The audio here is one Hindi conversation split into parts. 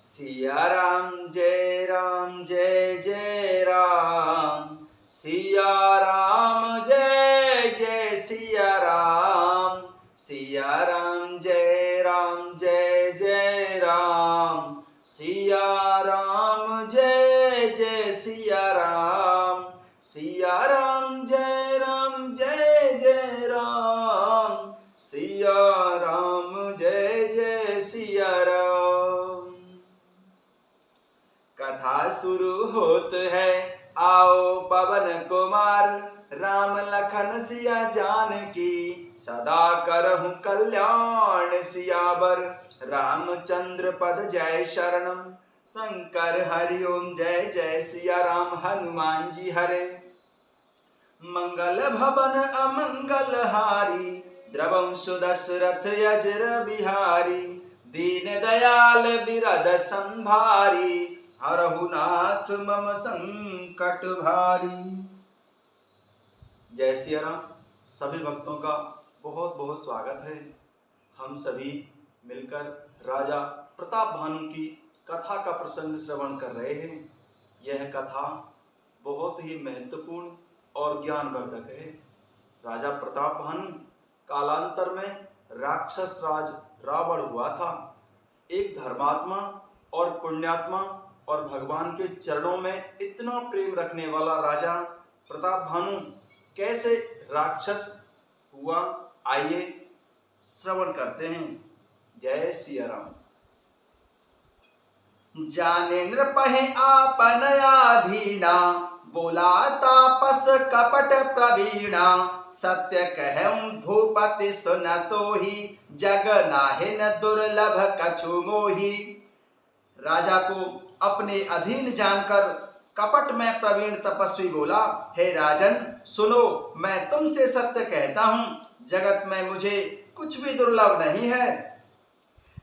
सिया राम जय जय राम। सिया राम जय सिया राम। सिया राम जय जय राम। सिया राम जय सिया राम। सिया राम जय जय राम। सिया राम जय सिया राम। कथा शुरू होत है, आओ पवन कुमार। राम लखन सिया जानकी, सदा करहु कल्याण सियावर। रामचंद्र पद जय शरणम, शंकर हरि ओम जय सिया राम। हनुमान जी हरे, मंगल भवन अमंगल हारी। द्रवंशु दशरथ अजर बिहारी। दीन दयाल बिरद संभारी, हरहु नाथ मम संकट भारी। जय सिया राम। सभी भक्तों का बहुत बहुत स्वागत है। हम सभी मिलकर राजा प्रताप भानु की कथा का प्रसंग श्रवण कर रहे हैं। यह कथा बहुत ही महत्वपूर्ण और ज्ञानवर्धक है। राजा प्रताप भानु कालांतर में राक्षस राज रावण हुआ था। एक धर्मात्मा और पुण्यात्मा और भगवान के चरणों में इतना प्रेम रखने वाला राजा प्रताप भानु कैसे राक्षस हुआ, आइए श्रवण करते हैं। जय सिया राम। जाने नृपहि आपन आधीना, बोला तापस कपट प्रवीणा। सत्य कहऊँ भूपति सुनतो ही, जग नाहिन दुर्लभ कछु मोही। राजा को अपने अधीन जानकर कपट में प्रवीण तपस्वी बोला, हे राजन सुनो, मैं तुमसे सत्य कहता हूँ, जगत में मुझे कुछ भी दुर्लभ नहीं है।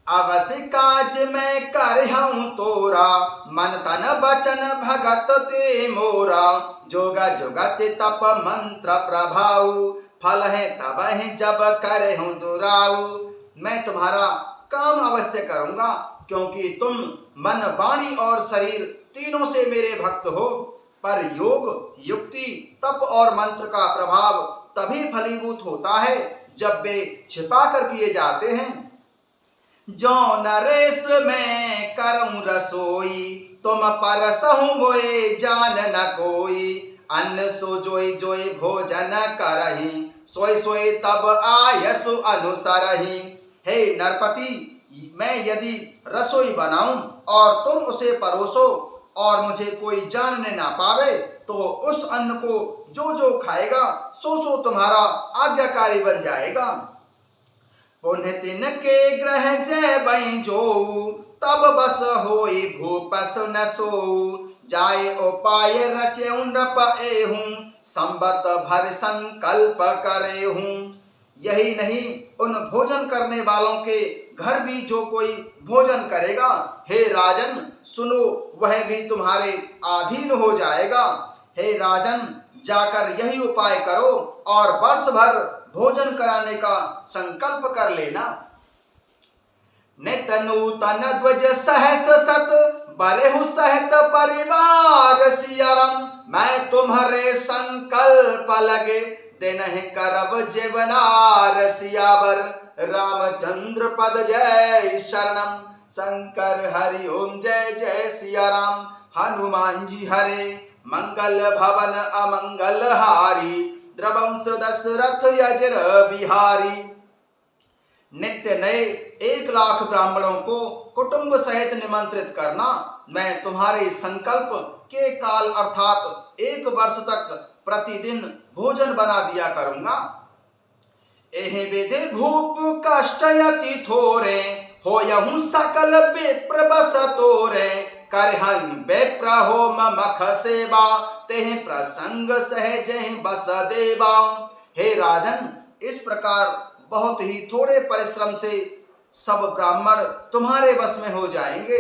अवश्य काज मैं करहूँ तोरा, मन तन बचन भगत ते मोरा। जोगा जुगत तप मंत्र प्रभाऊ, फल है तब है जब करहूँ दुराऊ। मैं तुम्हारा काम अवश्य करूँगा, क्योंकि तुम मन वाणी और शरीर तीनों से मेरे भक्त हो। पर योग युक्ति तप और मंत्र का प्रभाव तभी फलीभूत होता है जब वे छिपा कर किए जाते हैं। जो नरेश मैं करऊं रसोई, तुम परसहु मोए जान न कोई। अन्न सो जोई जोई भोजन करही, सोई सोई तब आयसु अनुसरही। हे नरपति, मैं यदि रसोई बनाऊं और तुम उसे परोसो और मुझे कोई जानने ना पावे, तो उस अन्न को जो जो खाएगा सो तुम्हारा आज्ञाकारी बन जाएगा। पुण्य तिन के ग्रह जय बई जो, तब बस होई भूप सुन सो। जाय उपाय रचे नृप एहूं, संबत भर संकल्प करे हूँ। यही नहीं, उन भोजन करने वालों के घर भी जो कोई भोजन करेगा, हे राजन सुनो, वह भी तुम्हारे अधीन हो जाएगा। हे राजन, जाकर यही उपाय करो और वर्ष भर भोजन कराने का संकल्प कर लेना। नित नूतन ध्वज सहस सत, बरेहु सहित परिवार सियरम। मैं तुम्हारे संकल्प लगे, दिन करब जीवनार सियावर। रामचंद्र पद जय शरणम, शंकर हरि ओम जय सिया राम। हनुमान जी हरे, मंगल भवन अमंगल हारी। द्रवंश दशरथ अजर बिहारी। नित्य नए 1 लाख ब्राह्मणों को कुटुंब सहित निमंत्रित करना। मैं तुम्हारे संकल्प के काल अर्थात 1 वर्ष तक प्रतिदिन भोजन बना दिया करूंगा। एहि विधि भूप कष्ट यति थोरे, होयहु सकल विप्र बस तोरे। करहनि विप्र हो मख सेवा, तेहि प्रसंग सहज बस देवा। हे राजन, इस प्रकार बहुत ही थोड़े परिश्रम से सब ब्राह्मण तुम्हारे बस में हो जाएंगे।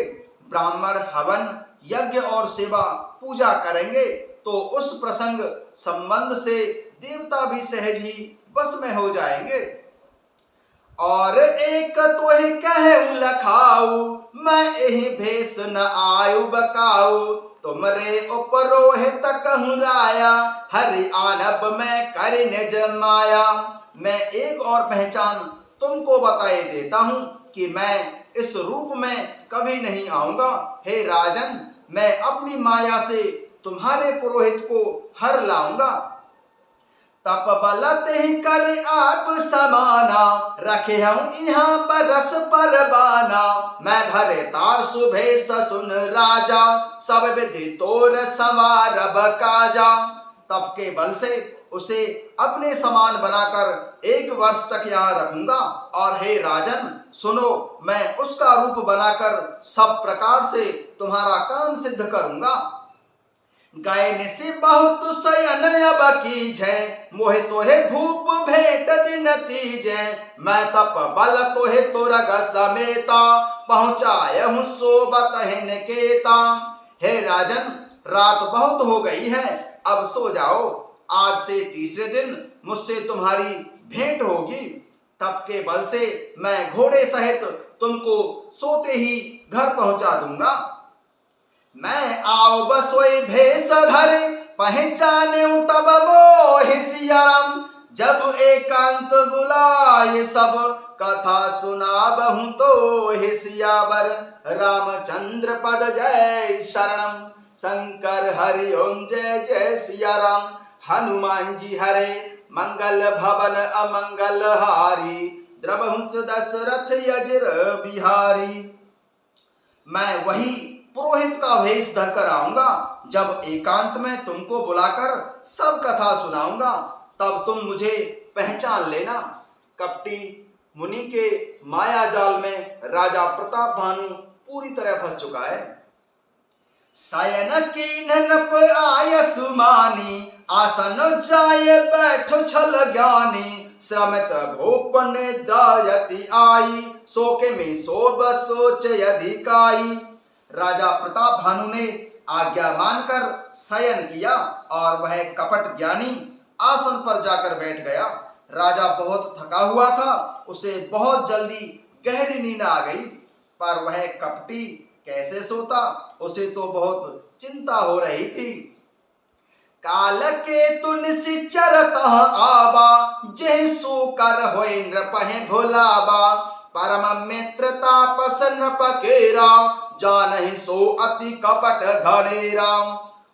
ब्राह्मण हवन यज्ञ और सेवा पूजा करेंगे तो उस प्रसंग संबंध से देवता भी सहज ही बस में हो जाएंगे। और एक तोहे कहूँ लखाऊ, मैं एहि भेष न आयु बकाऊ। तुमरे उपरोहित कहूँ राया, हरि आनब मैं कर निज माया। मैं एक और पहचान तुमको बताए देता हूँ कि मैं इस रूप में कभी नहीं आऊंगा। हे राजन, मैं अपनी माया से तुम्हारे पुरोहित को हर लाऊंगा। तप बलत ही कर आप समाना, रखे हम यहाँ बरस परबाना। मैं धरता सुबह ससुन राजा, सब विधि तोर संवारब काजा। तप के बल से उसे अपने समान बनाकर 1 वर्ष तक यहाँ रखूंगा। और हे राजन सुनो, मैं उसका रूप बनाकर सब प्रकार से तुम्हारा काम सिद्ध करूंगा। गायन से बहुत सयन अब कीजै, मोहे तोहे भूप भेंट दिन तीजै। मैं तप बल तोहे तोरग समेता, पहुँचाय हूँ सोबत निकेता। हे राजन, रात बहुत हो गई है, अब सो जाओ। आज से तीसरे दिन मुझसे तुम्हारी भेंट होगी। तप के बल से मैं घोड़े सहित तुमको सोते ही घर पहुंचा दूंगा। मैं आओ बसोई भेष धर, पहचाने तब मोहि सिया राम। जब एकांत बुलाए सब, कथा सुनाबहु तो हे सियावर। रामचंद्र पद जय शरणम, शंकर हरि ओम जय जय सिया राम। हनुमान जी हरे मंगल भवन अमंगल हारी, द्रवंश दशरथ यजर बिहारी। मैं वही पुरोहित का भेष धरकर आऊंगा। जब एकांत में तुमको बुलाकर सब कथा सुनाऊंगा, तब तुम मुझे पहचान लेना। कपटी मुनि के माया जाल में राजा प्रताप भानु पूरी तरह फंस चुका है। शयन कीनन आय सुमानी, आसन जाय बैठो छल ज्ञानी। श्रमित भूप निद्रायति आई, शोक में शोभ सोच अधिकाई। राजा प्रताप भानु ने आज्ञा मानकर शयन किया और वह कपट ज्ञानी आसन पर जाकर बैठ गया। राजा बहुत थका हुआ था, उसे बहुत जल्दी गहरी नींद आ गई। पर वह कपटी कैसे सोता, उसे तो बहुत चिंता हो रही थी। काल के तु निश्चर तह आबा, जेहि सो कर होय नृपहि भुलाबा। परम मित्र तापस नृप केरा, जानहि सो अति कपट घनेरा।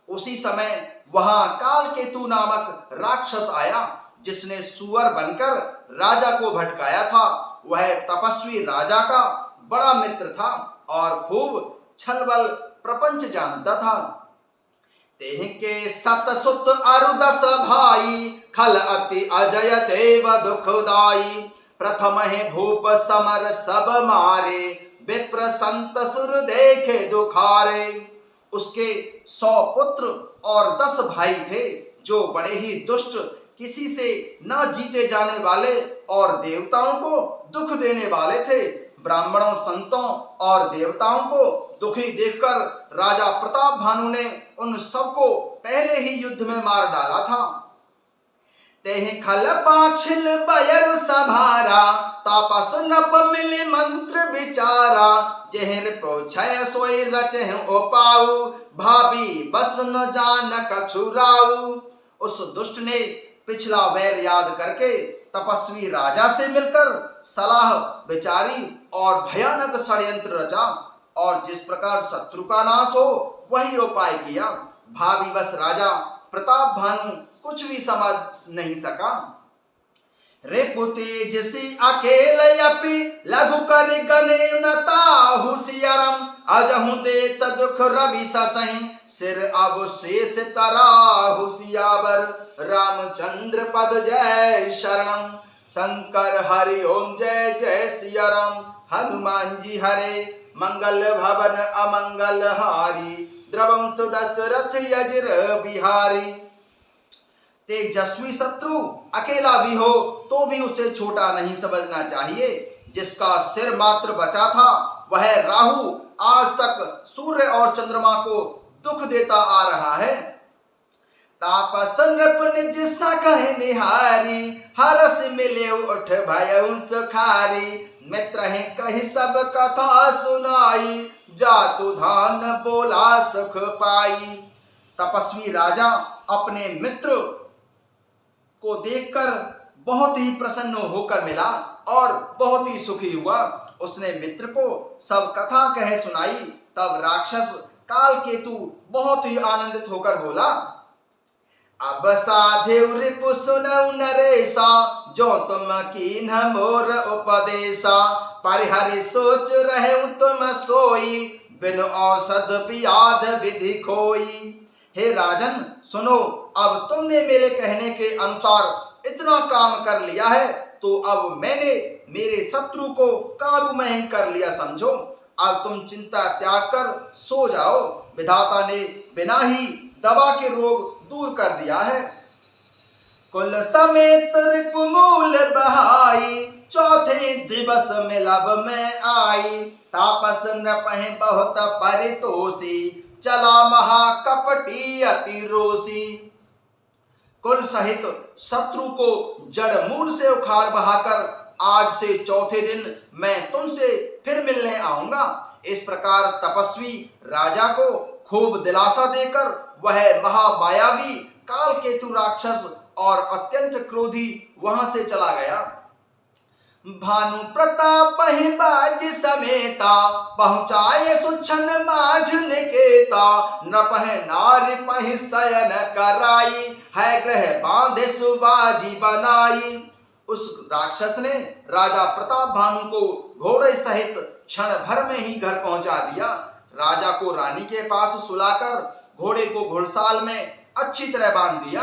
उसी समय वहां काल केतु नामक राक्षस आया, जिसने सुअर बनकर राजा को भटकाया था। वह तपस्वी राजा का बड़ा मित्र था और खूब छलबल प्रपंच जानता था। तेहि के सत सुत अरु 10 भाई, खल अति अजय देव दुखदाई। प्रथम है भूप समर सब मारे, विप्र संत सुर देखे दुखारे। उसके 100 पुत्र और 10 भाई थे, जो बड़े ही दुष्ट, किसी से न जीते जाने वाले और देवताओं को दुख देने वाले थे। ब्राह्मणों, संतों और देवताओं को दुखी देखकर राजा प्रताप भानु ने उन सबको पहले ही युद्ध में मार डाला था। तेहि खल पाक्षिल बयर सभारा, तापस नप मिले मंत्र विचारा। जेहि पोछय सोई रचहि उपाऊ, भाभी बस न जान कछुराऊ। उस दुष्ट ने पिछला वैर याद करके तपस्वी राजा से मिलकर सलाह विचारी और भयानक षड्यंत्र रचा, और जिस प्रकार शत्रु का नाश हो वही उपाय किया। भावी बस राजा प्रताप भानु कुछ भी समझ नहीं सका। रिपु तेजसी अकेल अपि, लघु कर गने न ताहु सियरम। अजहु देत दुख रवि ससहि, सिर अवशेष तराहु सियावर। रामचंद्र पद जय शरणम, शंकर हरि ओम जय जय सिया राम। हनुमान जी हरे मंगल भवन अमंगल हारी, द्रवंश दशरथ यजर बिहारी। तेजस्वी शत्रु अकेला भी हो तो भी उसे छोटा नहीं समझना चाहिए। जिसका सिर मात्र बचा था वह राहु आज तक सूर्य और चंद्रमा को दुख देता आ रहा है। तापस नृप निज सकहि निहारी, हरस मिले उठ भयउ सुखारी। मित्र है कही सब कथा सुनाई, जातु धान बोला सुख पाई। तपस्वी राजा अपने मित्र को देखकर बहुत ही प्रसन्न होकर मिला और बहुत ही सुखी हुआ। उसने मित्र को सब कथा कह सुनाई। तब राक्षस कालकेतु बहुत ही आनंदित होकर बोला, अब साधिव रिपु सुनऊ नरेशा, जो तुम कीन्ह मोर उपदेशा। परिहरि सोच रहे तुम सोई, बिन औषध बियाध विधि खोई। हे राजन सुनो, अब तुमने मेरे कहने के अनुसार इतना काम कर लिया है, तो अब मैंने मेरे शत्रु को काबू में ही कर लिया समझो। अब तुम चिंता त्याग कर सो जाओ। विधाता ने बिना ही दवा के रोग दूर कर दिया है। कुल समेत रिपुमूल बहाई, चौथे दिवस में लब में आई। तापस नृपहि बहुत परितोषी, चला महाकपटी अति रोषी। कुल सहित शत्रु को जड़ मूल से उखाड़ बहाकर आज से चौथे दिन मैं तुमसे फिर मिलने आऊंगा। इस प्रकार तपस्वी राजा को खूब दिलासा देकर वह महामायावी कालकेतु राक्षस और अत्यंत क्रोधी वहां से चला गया। भानु प्रताप ही बाज समेता, पहुंचाए सुक्षण माझ निकेता। नपह नारी पहि शयन कराई, है ग्रह बांधे सुबाजी बनाई। उस राक्षस ने राजा प्रताप भानु को घोड़े सहित क्षण भर में ही घर पहुंचा दिया। राजा को रानी के पास सुलाकर घोड़े को घुड़साल में अच्छी तरह बांध दिया।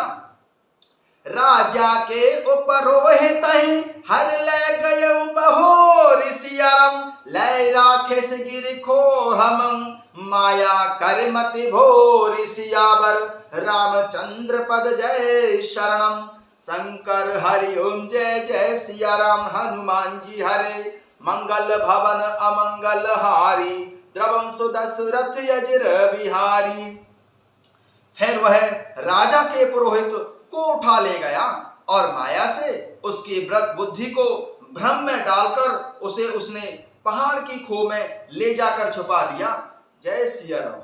राजा के उपरोहि तहि हर ले गय बहोर सियरम, लय राखेस गिर खो हम माया कर मति भोर सियावर। रामचंद्र पद जय शरणम, शंकर हरि ओम जय जय सिया राम। हनुमान जी हरे, मंगल भवन अमंगल हारी, द्रवम सुदशरथ यजिर बिहारी। फिर वह राजा के पुरोहित को उठा ले गया और माया से उसकी वृद्ध बुद्धि को भ्रम में डालकर उसे उसने पहाड़ की खो में ले जाकर छुपा दिया। जय सिया राम।